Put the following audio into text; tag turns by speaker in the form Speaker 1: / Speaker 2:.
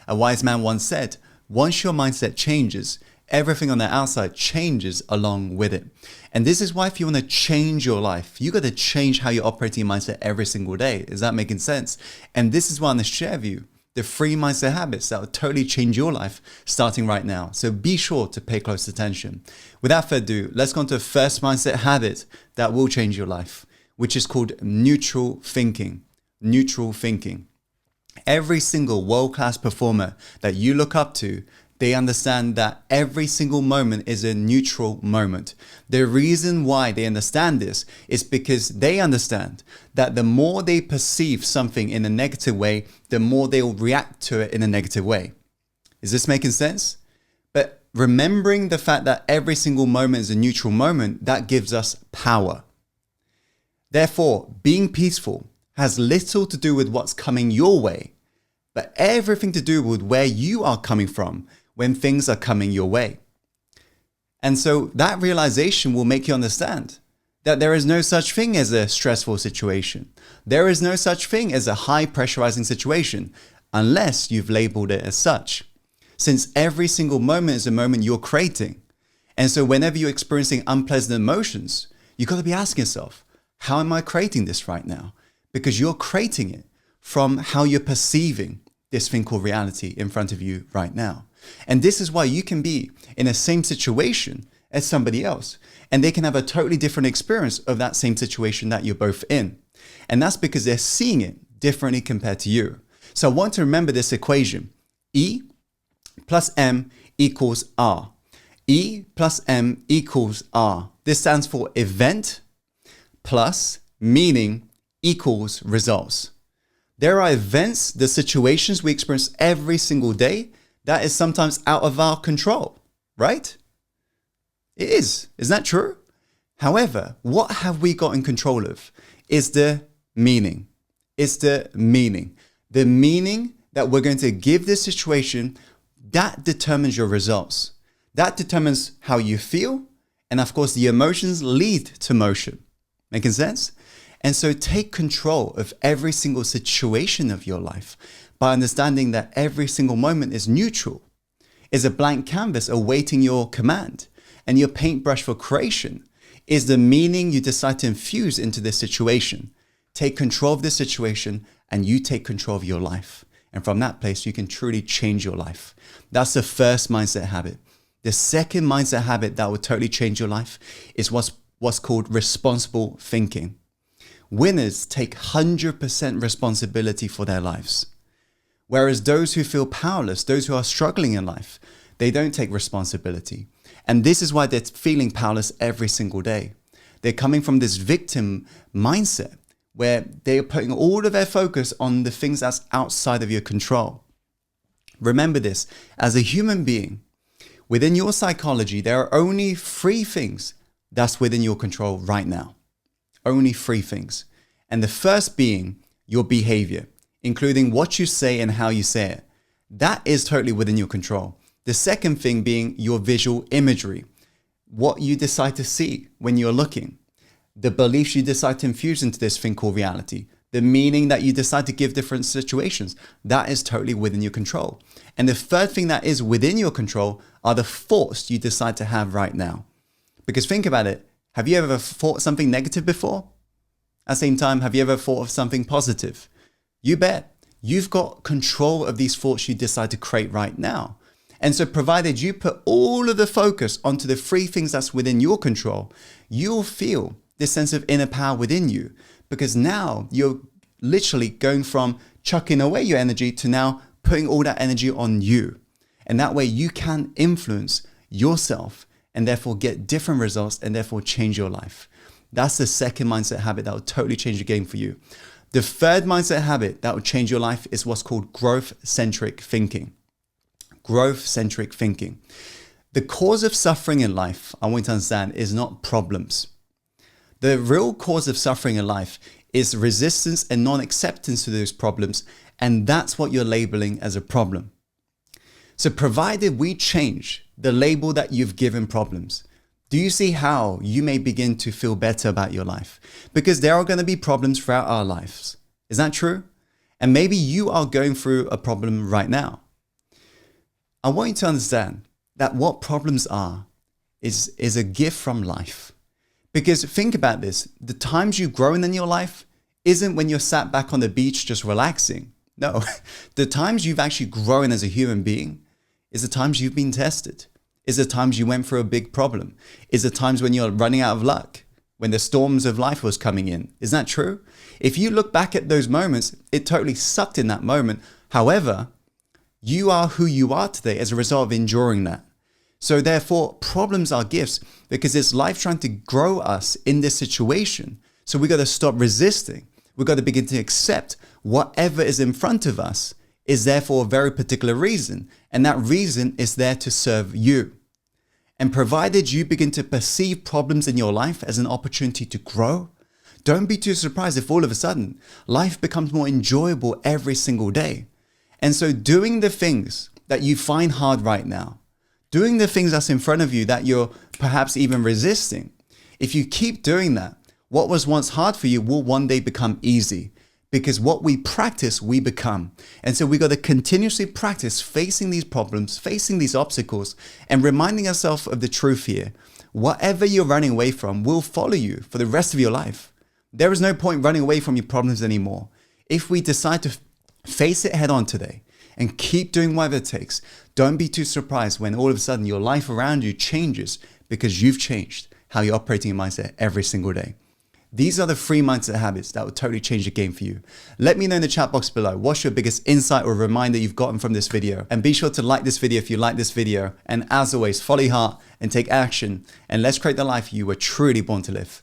Speaker 1: A wise man once said, once your mindset changes, everything on the outside changes along with it. And this is why if you want to change your life, you got to change how you're operating your mindset every single day. Is that making sense? And this is why I'm going to share with you the 3 mindset habits that will totally change your life starting right now. So be sure to pay close attention. Without further ado, let's go on to the first mindset habit that will change your life, which is called neutral thinking. Neutral thinking. Every single world-class performer that you look up to, they understand that every single moment is a neutral moment. The reason why they understand this is because they understand that the more they perceive something in a negative way, the more they'll react to it in a negative way. Is this making sense? But remembering the fact that every single moment is a neutral moment, that gives us power. Therefore, being peaceful has little to do with what's coming your way, but everything to do with where you are coming from when things are coming your way. And so that realization will make you understand that there is no such thing as a stressful situation. There is no such thing as a high pressurizing situation unless you've labeled it as such. Since every single moment is a moment you're creating. And so whenever you're experiencing unpleasant emotions, you've got to be asking yourself, how am I creating this right now? Because you're creating it from how you're perceiving this thing called reality in front of you right now. And this is why you can be in the same situation as somebody else, and they can have a totally different experience of that same situation that you're both in. And that's because they're seeing it differently compared to you. So I want to remember this equation. E plus M equals R. E plus M equals R. This stands for event plus meaning equals results. There are events, the situations we experience every single day that is sometimes out of our control, right? It is. Isn't that true? However, what have we got in control of is the meaning. It's the meaning. The meaning that we're going to give this situation, that determines your results. That determines how you feel. And of course, the emotions lead to motion. Making sense? And so take control of every single situation of your life by understanding that every single moment is neutral, is a blank canvas awaiting your command. And your paintbrush for creation is the meaning you decide to infuse into this situation. Take control of this situation and you take control of your life. And from that place, you can truly change your life. That's the first mindset habit. The second mindset habit that will totally change your life is what's called responsible thinking. Winners take 100% responsibility for their lives. Whereas those who feel powerless, those who are struggling in life, they don't take responsibility. And this is why they're feeling powerless every single day. They're coming from this victim mindset where they are putting all of their focus on the things that's outside of your control. Remember this, as a human being, within your psychology, there are only 3 things that's within your control right now. Only 3 things. And the first being your behavior, including what you say and how you say it. That is totally within your control. The second thing being your visual imagery, what you decide to see when you're looking, the beliefs you decide to infuse into this thing called reality, the meaning that you decide to give different situations, that is totally within your control. And the third thing that is within your control are the thoughts you decide to have right now. Because think about it, have you ever thought something negative before? At the same time, have you ever thought of something positive? You bet. You've got control of these thoughts you decide to create right now. And so provided you put all of the focus onto the 3 things that's within your control, you'll feel this sense of inner power within you, because now you're literally going from chucking away your energy to now putting all that energy on you. And that way you can influence yourself and therefore get different results and therefore change your life. That's the second mindset habit that will totally change the game for you. The third mindset habit that will change your life is what's called growth-centric thinking. Growth-centric thinking. The cause of suffering in life, I want you to understand, is not problems. The real cause of suffering in life is resistance and non-acceptance to those problems, and that's what you're labeling as a problem. So provided we change the label that you've given problems, do you see how you may begin to feel better about your life? Because there are going to be problems throughout our lives. Is that true? And maybe you are going through a problem right now. I want you to understand that what problems are is a gift from life. Because think about this, the times you've grown in your life isn't when you're sat back on the beach just relaxing. No, the times you've actually grown as a human being is the times you've been tested, is the times you went through a big problem, is the times when you're running out of luck, when the storms of life was coming in. Isn't that true? If you look back at those moments, it totally sucked in that moment. However, you are who you are today as a result of enduring that. So therefore, problems are gifts because it's life trying to grow us in this situation. So we got to stop resisting. We got to begin to accept whatever is in front of us is there for a very particular reason. And that reason is there to serve you. And provided you begin to perceive problems in your life as an opportunity to grow, don't be too surprised if all of a sudden life becomes more enjoyable every single day. And so doing the things that you find hard right now, doing the things that's in front of you that you're perhaps even resisting, if you keep doing that, what was once hard for you will one day become easy. Because what we practice, we become. And so we got to continuously practice facing these problems, facing these obstacles, and reminding ourselves of the truth here. Whatever you're running away from will follow you for the rest of your life. There is no point running away from your problems anymore. If we decide to face it head on today and keep doing whatever it takes, don't be too surprised when all of a sudden your life around you changes because you've changed how you're operating your mindset every single day. These are the 3 mindset habits that will totally change the game for you. Let me know in the chat box below what's your biggest insight or reminder you've gotten from this video. And be sure to like this video if you like this video. And as always, follow your heart and take action. And let's create the life you were truly born to live.